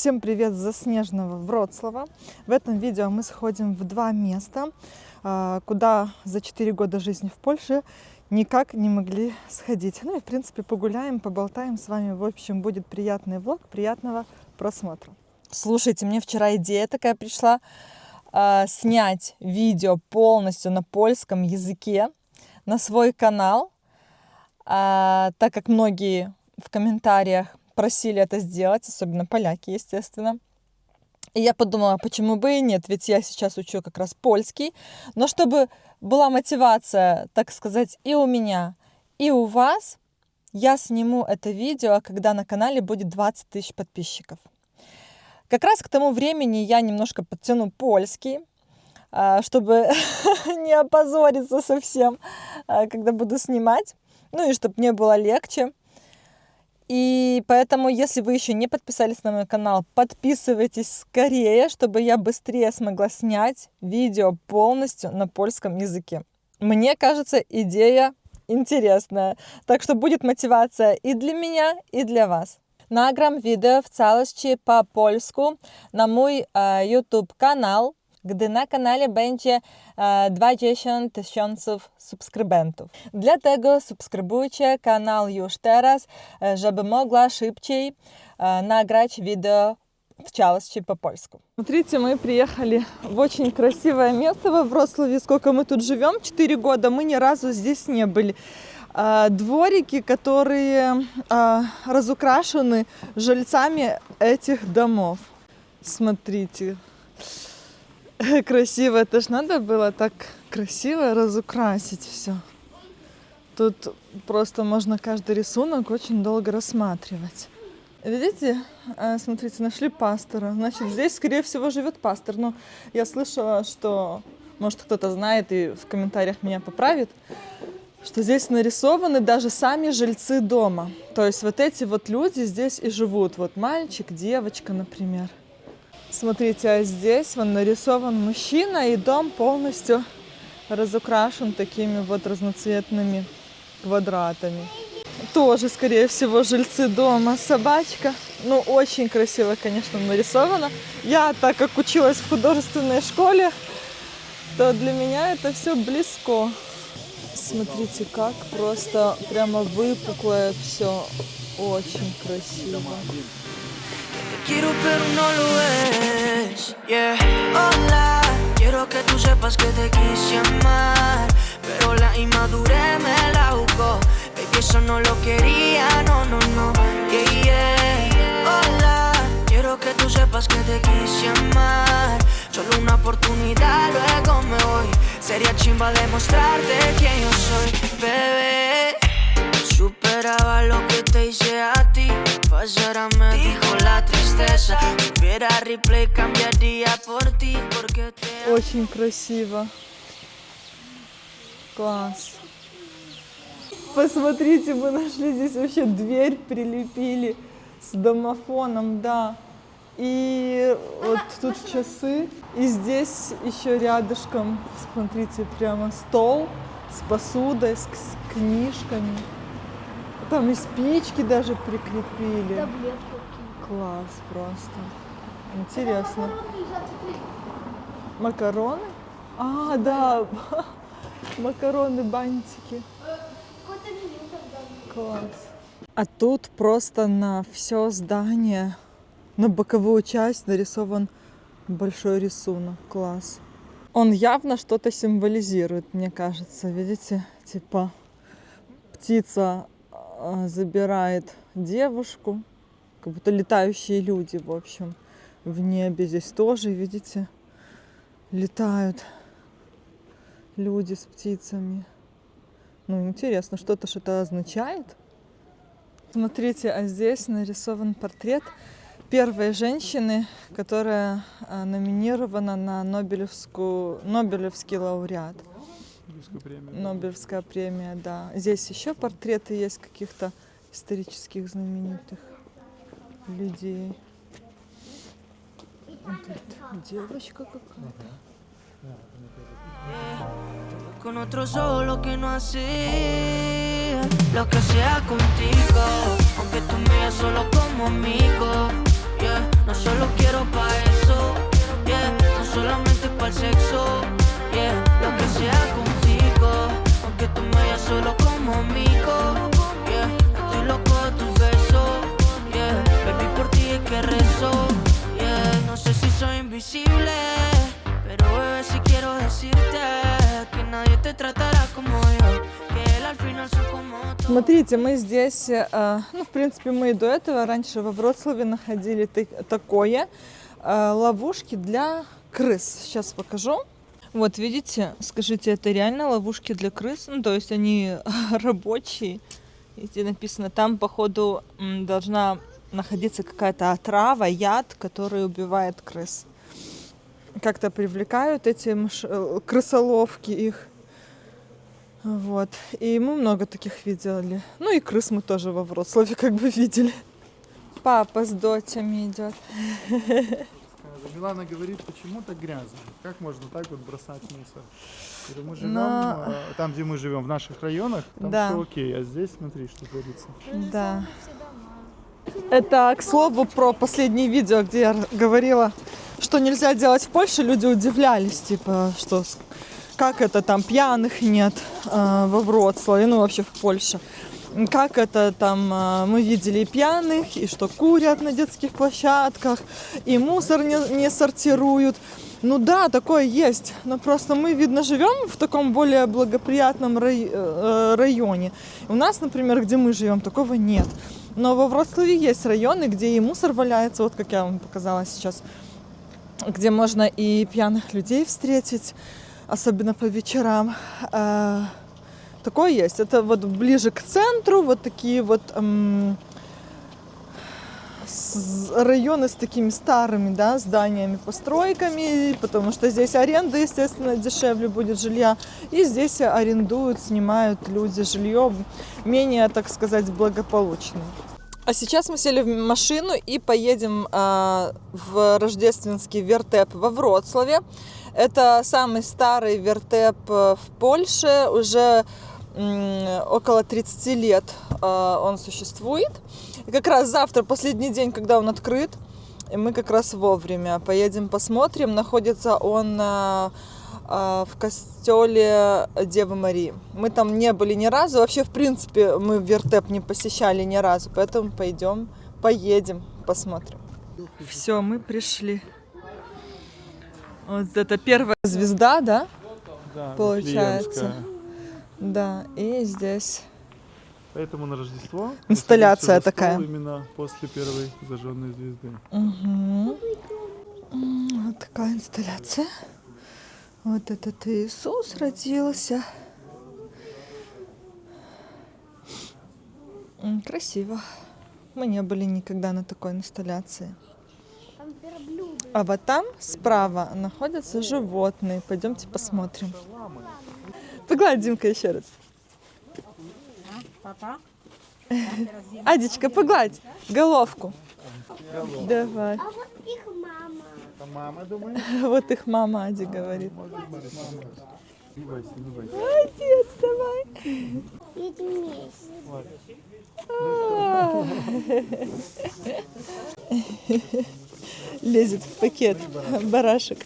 Всем привет с заснеженного Вроцлава. В этом видео мы сходим в два места, куда за 4 года жизни в Польше никак не могли сходить. Ну и в принципе погуляем, поболтаем с вами. В общем, будет приятный влог, приятного просмотра. Слушайте, мне вчера идея такая пришла снять видео полностью на польском языке на свой канал, так как многие в комментариях просили это сделать, особенно поляки, естественно. И я подумала, почему бы и нет, ведь я сейчас учу как раз польский, но чтобы была мотивация, так сказать, и у меня, и у вас, я сниму это видео, когда на канале будет 20 тысяч подписчиков. Как раз к тому времени я немножко подтяну польский, чтобы не опозориться совсем, когда буду снимать, ну и чтобы мне было легче. И поэтому, если вы еще не подписались на мой канал, подписывайтесь скорее, чтобы я быстрее смогла снять видео полностью на польском языке. Мне кажется, идея интересная. Так что будет мотивация и для меня, и для вас. Nagram wideo w całości po polsku na mój YouTube kanał, gdy na kanale będzie 20 000 subskrybentów. Dlatego subskrybujcie kanał już teraz, żeby mogła szybciej nagrać wideo в całości по polsku. Смотрите, мы приехали в очень красивое место во Вроцлаве. Сколько мы тут живем? 4 года. Мы ни разу здесь не были. Дворики, которые разукрашены жильцами этих домов. Смотрите. Красиво. Это ж надо было так красиво разукрасить все. Тут просто можно каждый рисунок очень долго рассматривать. Видите? Смотрите, нашли пастора. Значит, здесь, скорее всего, живет пастор. Но я слышала, что, может, кто-то знает и в комментариях меня поправит, что здесь нарисованы даже сами жильцы дома. То есть вот эти вот люди здесь и живут. Вот мальчик, девочка, например. Смотрите, а здесь вон нарисован мужчина, и дом полностью разукрашен такими вот разноцветными квадратами. Тоже, скорее всего, жильцы дома. Собачка. Ну, очень красиво, конечно, нарисовано. Я, так как училась в художественной школе, то для меня это все близко. Смотрите, как просто прямо выпуклое все. Очень красиво. Quiero pero no lo es, yeah. Hola, quiero que tú sepas que te quise amar, pero la inmadurez me la jugó. Baby, eso no lo quería, no, no, no, yeah, yeah. Hola, quiero que tú sepas que te quise amar, solo una oportunidad, luego me voy. Sería chimba demostrarte quién yo soy, bebé. Superaba lo que te hice a ti. Pasara me dijo la tristeza. Si hubiera replay cambiaría por ti porque te... Очень красиво. Класс. Посмотрите, мы нашли здесь вообще дверь, прилепили с домофоном, да. И вот тут часы. И здесь еще рядышком, смотрите, прямо стол с посудой, с книжками. Там и спички даже прикрепили. Класс просто. Интересно. Макароны? А, да. Макароны, бантики. Класс. А тут просто на все здание, на боковую часть нарисован большой рисунок. Класс. Он явно что-то символизирует, мне кажется. Видите? Типа птица забирает девушку, как будто летающие люди, в общем, в небе. Здесь тоже, видите, летают люди с птицами. Ну, интересно, что-то что-то означает. Смотрите, а здесь нарисован портрет первой женщины, которая номинирована на Нобелевский лауреат. Нобелевская премия, да. Здесь еще портреты есть каких-то исторических знаменитых людей. Тут девочка какая-то. Con otro solo que no hacía lo que sea contigo, aunque tú me veas solo como amigo, yeah. no solo quiero pa' eso, yeah, no solamente pa'l sexo, yeah, lo que sea contigo, aunque tú me veas solo como amigo, yeah, estoy loco de tus besos, yeah, baby por ti es que rezo, yeah, no sé si soy invisible, pero bebé si quiero decirte que nadie te tratará como yo, que él al final son como tú. Смотрите, мы здесь, ну, в принципе, мы и до этого раньше во Вроцлаве находили такое, ловушки для крыс. Сейчас покажу. Вот, видите, скажите, это реально ловушки для крыс? Ну, то есть они рабочие. Здесь написано, там, походу, должна находиться какая-то отрава, яд, который убивает крыс. Как-то привлекают эти крысоловки их. Вот. И мы много таких видели. Ну и крыс мы тоже во Вроцлаве как бы видели. Папа с дочами идет. Милана говорит, почему так грязно? Как можно так вот бросать мусор? Говорю, мы живем там, где мы живем, в наших районах, там Да. все окей, а здесь смотри, что творится. Да. Это, к слову, про последнее видео, где я говорила, что нельзя делать в Польше. Люди удивлялись, типа, что как это там пьяных нет во Вроцлаве, ну вообще в Польше. Как это там мы видели и пьяных, и что курят на детских площадках, и мусор не сортируют. Ну да, такое есть, но просто мы, видно, живем в таком более благоприятном районе. У нас, например, где мы живем, такого нет. Но во Вроцлаве есть районы, где и мусор валяется, вот как я вам показала сейчас, где можно и пьяных людей встретить, особенно по вечерам. Такое есть. Это вот ближе к центру, вот такие вот районы с такими старыми, да, зданиями, постройками, потому что здесь аренда, естественно, дешевле будет жилья. И здесь арендуют, снимают люди жилье менее, так сказать, благополучное. А сейчас мы сели в машину и поедем в рождественский вертеп во Вроцлаве. Это самый старый вертеп в Польше, уже около 30 лет он существует. И как раз завтра последний день, когда он открыт, и мы как раз вовремя поедем посмотрим. Находится он в костеле Девы Марии. Мы там не были ни разу, вообще в принципе мы вертеп не посещали ни разу, поэтому поедем, посмотрим. Все, мы пришли. Вот это первая звезда, да? Да, Получается. Вифлеемская. Да, и здесь Поэтому на Рождество инсталляция мы садимся за такая. стол именно после первой зажженной звезды. Угу. Вот такая инсталляция. Вот этот Иисус родился. Красиво. Мы не были никогда на такой инсталляции. А вот там справа находятся животные. Пойдемте посмотрим. Погладь, Димка, еще раз. Адечка, погладь головку. Давай. А вот их мама. Это мама, думаешь? Вот их мама, Ади говорит. Может быть, мама. Не бойся, не бойся. Молодец, давай. Ведь вместе. Лезет в пакет барашек.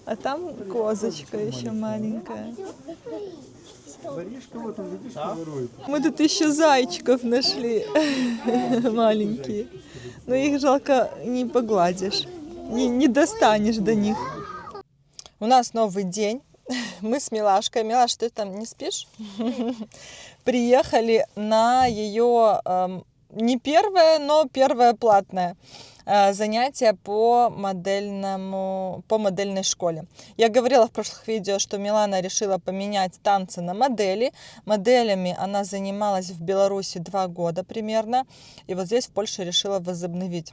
А там козочка еще маленькая. Воришка вот он, видишь, ворует. Мы тут еще зайчиков нашли. Маленькие. Но их жалко не погладишь. Не достанешь до них. У нас новый день. Мы с Милашкой. Милаш, ты там не спишь? Приехали на ее не первое, но первое платное занятие по модельной школе. Я говорила в прошлых видео, что Милана решила поменять танцы на модели. Моделями она занималась в Беларуси 2 года примерно. И вот здесь в Польше решила возобновить.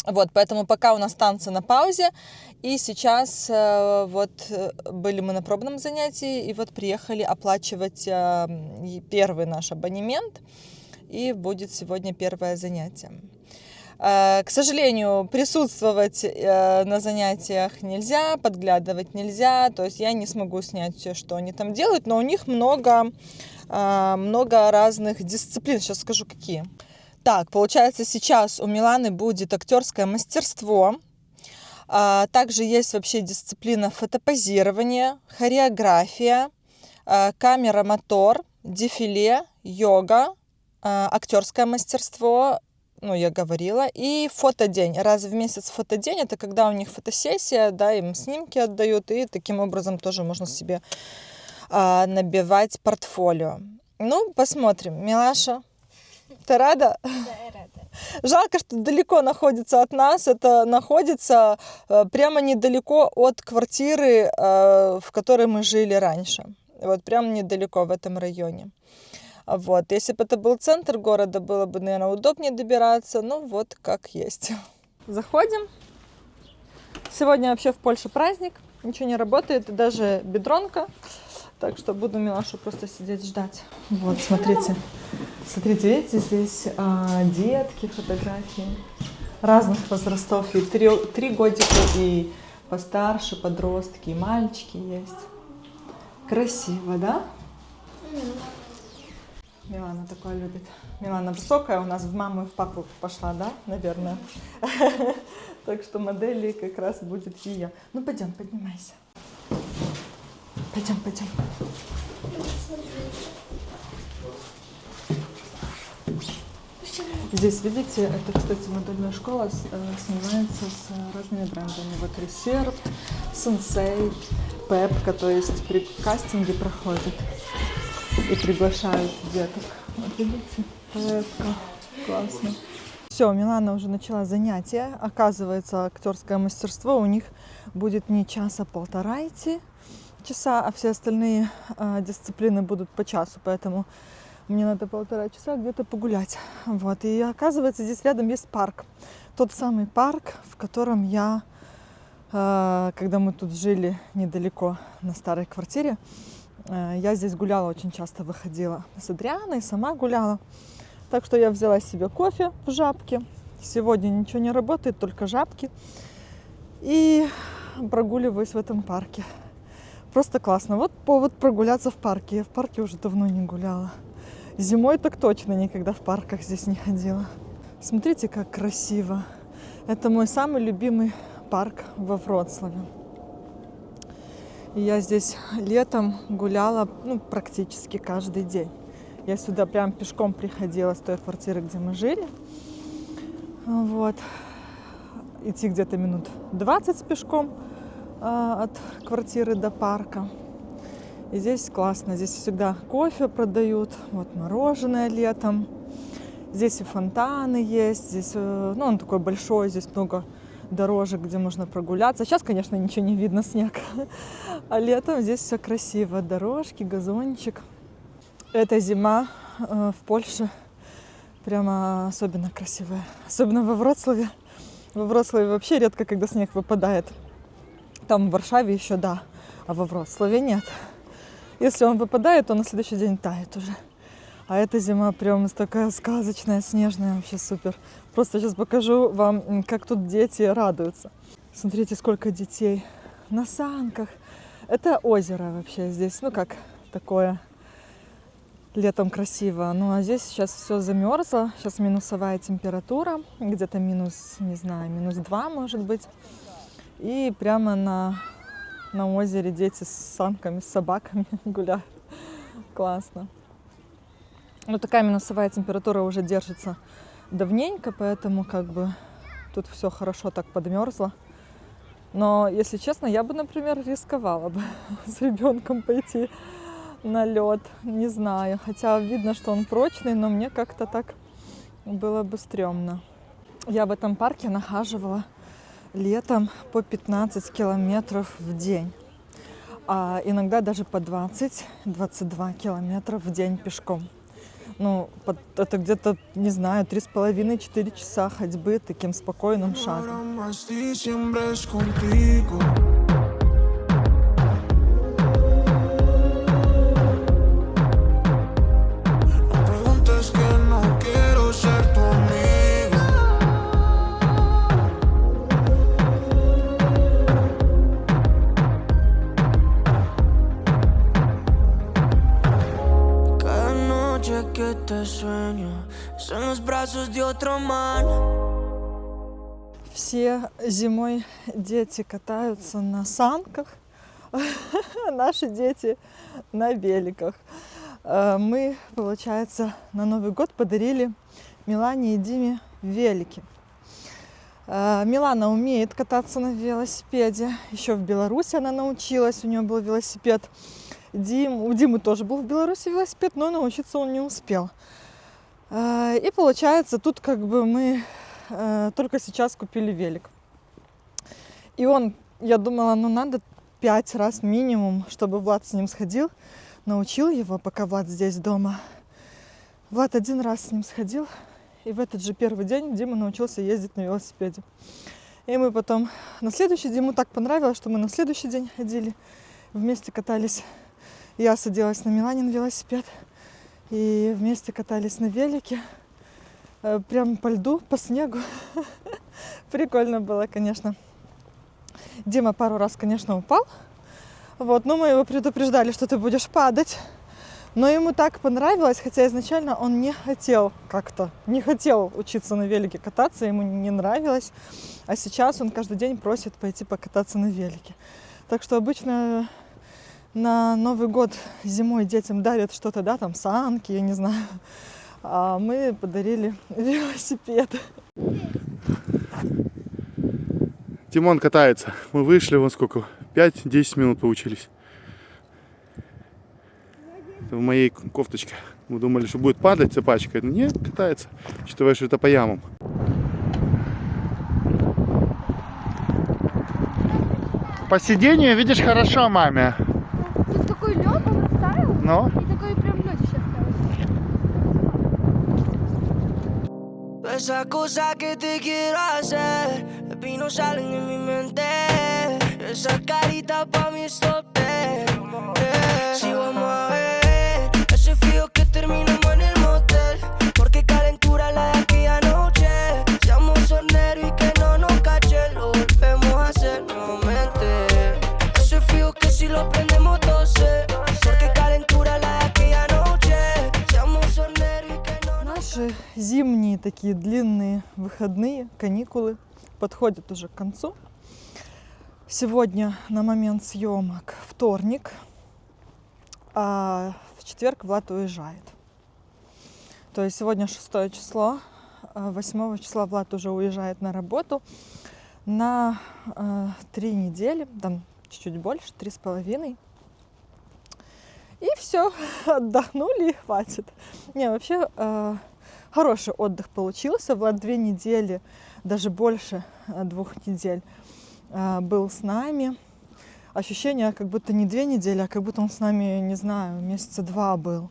Вот, поэтому пока у нас танцы на паузе. И сейчас вот были мы на пробном занятии. И вот приехали оплачивать первый наш абонемент. И будет сегодня первое занятие. К сожалению, присутствовать на занятиях нельзя, подглядывать нельзя. То есть я не смогу снять все, что они там делают. Но у них много разных дисциплин. Сейчас скажу, какие. Так, получается, сейчас у Миланы будет актерское мастерство. Также есть вообще дисциплина фотопозирование, хореография, камера-мотор, дефиле, йога, актерское мастерство, ну, я говорила, и фотодень. Раз в месяц фотодень, это когда у них фотосессия, да, им снимки отдают, и таким образом тоже можно себе набивать портфолио. Ну, посмотрим. Милаша, ты рада? Да, рада. Жалко, что далеко находится от нас. Это находится прямо недалеко от квартиры, в которой мы жили раньше. Вот прям недалеко в этом районе. Вот. Если бы это был центр города, было бы, наверное, удобнее добираться. Ну, вот как есть. Заходим. Сегодня вообще в Польше праздник. Ничего не работает, даже бедронка. Так что буду Милашу просто сидеть ждать. Вот, смотрите. Смотрите, видите, здесь детки, фотографии разных возрастов. И 3 годика, и постарше, подростки, и мальчики есть. Красиво, да? Милана такое любит. Милана высокая, у нас в маму и в папу пошла, да, наверное. Так что модели как раз будет ее. Ну, пойдем, поднимайся. Пойдем. Здесь, видите, это, кстати, модельная школа снимается с разными брендами. Вот Reserved, Sensei, Pepka, то есть при кастинге проходят и приглашают деток. Вот видите, Pepka, классно. Все, Милана уже начала занятия. Оказывается, актерское мастерство у них будет не час, а 1,5 идти часа, а все остальные дисциплины будут по часу, поэтому мне надо 1,5 часа где-то погулять. Вот. И оказывается, здесь рядом есть парк. Тот самый парк, в котором я, когда мы тут жили недалеко на старой квартире, я здесь гуляла очень часто, выходила с Адрианой, сама гуляла. Так что я взяла себе кофе в Жабке. Сегодня ничего не работает, только Жабки. И прогуливаюсь в этом парке. Просто классно. Вот повод прогуляться в парке. Я в парке уже давно не гуляла. Зимой так точно никогда в парках здесь не ходила. Смотрите, как красиво. Это мой самый любимый парк во Вроцлаве. И я здесь летом гуляла практически каждый день. Я сюда прям пешком приходила с той квартиры, где мы жили. Вот. Идти где-то минут 20 пешком от квартиры до парка. И здесь классно. Здесь всегда кофе продают, вот мороженое летом. Здесь и фонтаны есть. Здесь, он такой большой, здесь много дорожек, где можно прогуляться. Сейчас, конечно, ничего не видно, снег. А летом здесь все красиво. Дорожки, газончик. Эта зима в Польше прямо особенно красивая. Особенно во Вроцлаве. Во Вроцлаве вообще редко, когда снег выпадает. Там в Варшаве еще да, а во Вроцлаве нет. Если он выпадает, то на следующий день тает уже. А эта зима прям такая сказочная, снежная, вообще супер. Просто сейчас покажу вам, как тут дети радуются. Смотрите, сколько детей на санках. Это озеро вообще здесь, как такое летом красиво. Ну а здесь сейчас все замерзло. Сейчас минусовая температура, где-то минус 2 может быть. И прямо на озере дети с санками, с собаками гуляют. Классно. Ну, такая минусовая температура уже держится давненько, поэтому тут все хорошо так подмерзло. Но, если честно, я бы, например, рисковала бы с ребенком пойти на лед. Не знаю. Хотя видно, что он прочный, но мне как-то так было бы стрёмно. Я в этом парке нахаживала летом по 15 километров в день. А иногда даже по 20-22 километра в день пешком. Это где-то, 3,5-4 часа ходьбы таким спокойным шагом. Te sueño, son los brazos de otro man. Все зимой дети катаются на санках, наши дети на великах. Мы, получается, на Новый год подарили Милане и Диме велики. Милана умеет кататься на велосипеде. Еще в Беларуси она научилась, у нее был велосипед. У Димы тоже был в Беларуси велосипед, но научиться он не успел. И получается, тут как бы мы только сейчас купили велик. И я думала, надо 5 раз минимум, чтобы Влад с ним сходил, научил его, пока Влад здесь дома. Влад 1 раз с ним сходил, и в этот же первый день Дима научился ездить на велосипеде. И мы потом на следующий день, ему так понравилось, что мы на следующий день ходили, вместе катались. Я садилась на Миланин велосипед, и вместе катались на велике. Прям по льду, по снегу. Прикольно было, конечно. Дима пару раз, конечно, упал. Но мы его предупреждали, что ты будешь падать. Но ему так понравилось, хотя изначально он не хотел учиться на велике кататься, ему не нравилось. А сейчас он каждый день просит пойти покататься на велике. Так что обычно на Новый год зимой детям дарят что-то, да, там санки, я не знаю. А мы подарили велосипед. Тимон катается. Мы вышли, вон сколько, 5-10 минут поучились. Это в моей кофточке. Мы думали, что будет падать цепачка. Нет, катается. Считаю, что это по ямам. По сидению видишь хорошо, маме. Тут такой лед, он растаял. Но? И такой прям лёдище осталось. Esa cosa que te quiero hacer, baby, no salen en mi mente. Esa carita pa' mí es tope. Si vamos a ver ese frío que terminamos en el motel, porque calentura la de aquella noche. Seamos horneros y que no nos cache, lo volvemos a hacer nuevamente. Ese frío que si lo prendemos tose, porque calentura la de aquella noche. Seamos horneros y que no nos Наши зимние такие длинные выходные, каникулы подходят уже к концу. Сегодня на момент съемок вторник, а в четверг Влад уезжает. То есть сегодня 6 число, 8 числа Влад уже уезжает на работу на 3 недели, там чуть-чуть больше, 3,5. И все, отдохнули и хватит. Не, вообще хороший отдых получился. Влад 2 недели, даже больше 2 недель был с нами. Ощущение, как будто не 2 недели, а как будто он с нами, не знаю, месяца 2 был.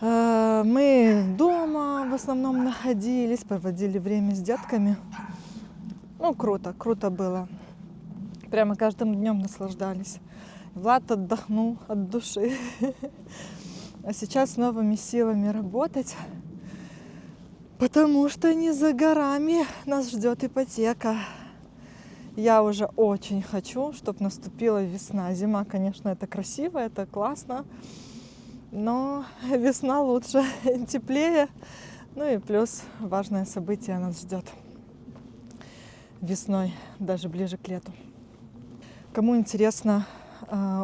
Мы дома в основном находились, проводили время с детками. Круто было. Прямо каждым днем наслаждались. Влад отдохнул от души. А сейчас с новыми силами работать, потому что не за горами нас ждет ипотека. Я уже очень хочу, чтобы наступила весна. Зима, конечно, это красиво, это классно, но весна лучше, теплее. И плюс важное событие нас ждет весной, даже ближе к лету. Кому интересно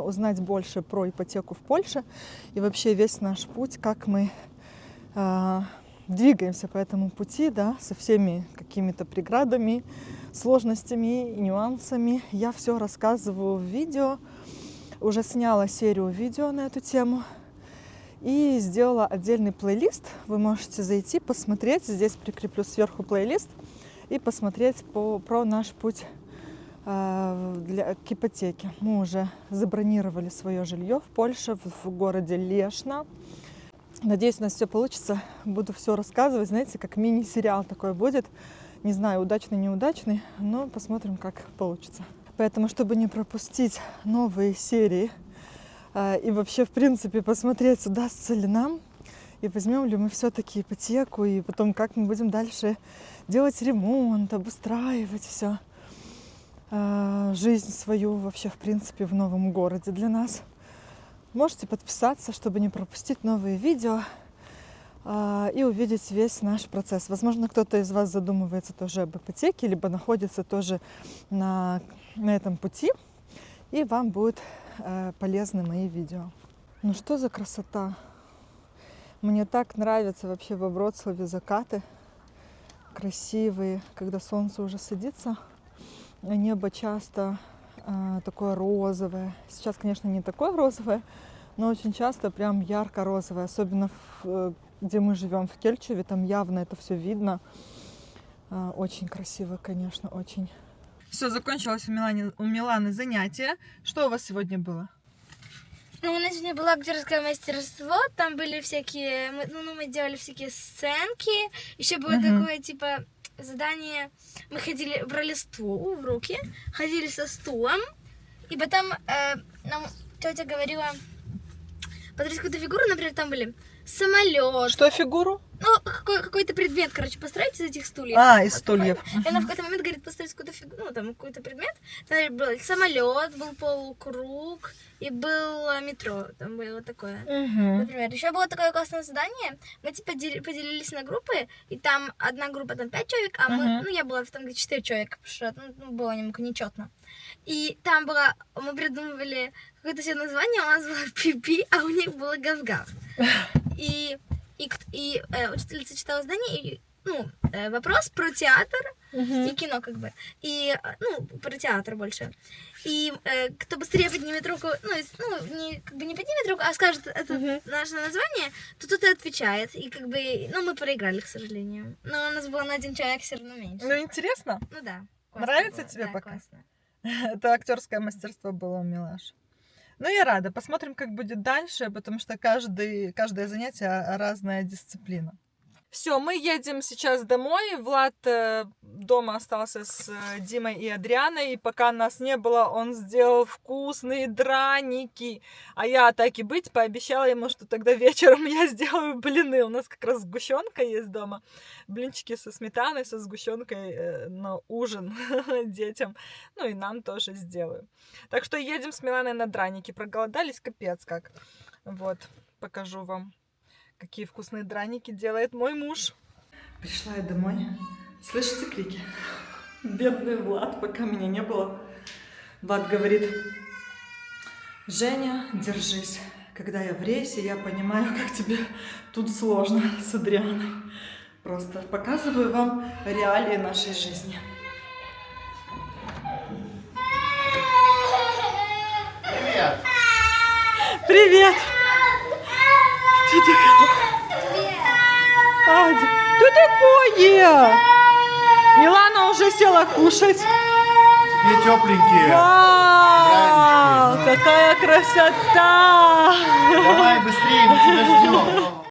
узнать больше про ипотеку в Польше и вообще весь наш путь, как мы двигаемся по этому пути, да, со всеми какими-то преградами, сложностями и нюансами. Я все рассказываю в видео. Уже сняла серию видео на эту тему и сделала отдельный плейлист. Вы можете зайти, посмотреть. Здесь прикреплю сверху плейлист и посмотреть про наш путь к ипотеке. Мы уже забронировали свое жилье в Польше, в городе Лешно. Надеюсь, у нас все получится. Буду все рассказывать. Знаете, как мини-сериал такой будет. Не знаю, удачный, неудачный, но посмотрим, как получится. Поэтому, чтобы не пропустить новые серии и вообще, в принципе, посмотреть, удастся ли нам, и возьмем ли мы все-таки ипотеку, и потом, как мы будем дальше делать ремонт, обустраивать все. Жизнь свою вообще, в принципе, в новом городе для нас. Можете подписаться, чтобы не пропустить новые видео. и увидеть весь наш процесс. Возможно, кто-то из вас задумывается тоже об ипотеке, либо находится тоже на этом пути, и вам будут полезны мои видео. Ну что за красота! Мне так нравятся вообще во Вроцлаве закаты красивые, когда солнце уже садится, небо часто такое розовое. Сейчас, конечно, не такое розовое, но очень часто прям ярко-розовое, особенно где мы живем, в Кельчеве, там явно это все видно. Очень красиво, конечно, очень. Все, закончилось у Миланы занятие. Что у вас сегодня было? Ну, у нас сегодня было актерское мастерство, там были всякие, мы делали всякие сценки, еще было такое, типа, задание, мы брали стул в руки, ходили со стулом, и потом нам тетя говорила, построить какую-то фигуру, например, там были самолет. Что фигуру? Ну, какой-то предмет, короче, построить из этих стульев. Из стульев. И она в какой-то момент говорит, построить какую-то фигуру, ну, там, какой-то предмет. Там был самолет, был полукруг, и было метро. Там было такое. Например, еще было такое классное задание. Мы, типа, поделились на группы, и там одна группа, там 5 человек, а мы, я была там где 4 человека, потому что, было немного нечетно. И там было, мы придумывали какое-то себе название, у нас было пипи, а у них было гав-гав. И учительница читала задание, и, вопрос про театр и кино, как бы. И, про театр больше. И кто быстрее поднимет руку, не поднимет руку, а скажет это наше название, то тот и отвечает. И как бы, мы проиграли, к сожалению. Но у нас было на один человек все равно меньше. Ну, интересно? Ну да. Нравится было. тебе да, пока? Классно. Это актерское мастерство было у Милаши. Ну, я рада. Посмотрим, как будет дальше, потому что каждое занятие разная дисциплина. Все, мы едем сейчас домой. Влад дома остался с Димой и Адрианой. И пока нас не было, он сделал вкусные драники. А я, так и быть, пообещала ему, что тогда вечером я сделаю блины. У нас как раз сгущенка есть дома. Блинчики со сметаной, со сгущенкой на ужин детям. Ну и нам тоже сделаю. Так что едем с Миланой на драники. Проголодались капец как. Вот, покажу вам, какие вкусные драники делает мой муж. Пришла я домой. Слышите крики? Бедный Влад, пока меня не было. Влад говорит: Женя, держись. Когда я в рейсе, я понимаю, как тебе тут сложно с Адрианой. Просто показываю вам реалии нашей жизни. Привет! Привет! Адя, что такое? Милана уже села кушать. Не тепленькие. Вау, какая красота! Давай быстрее, мы тебя ждем.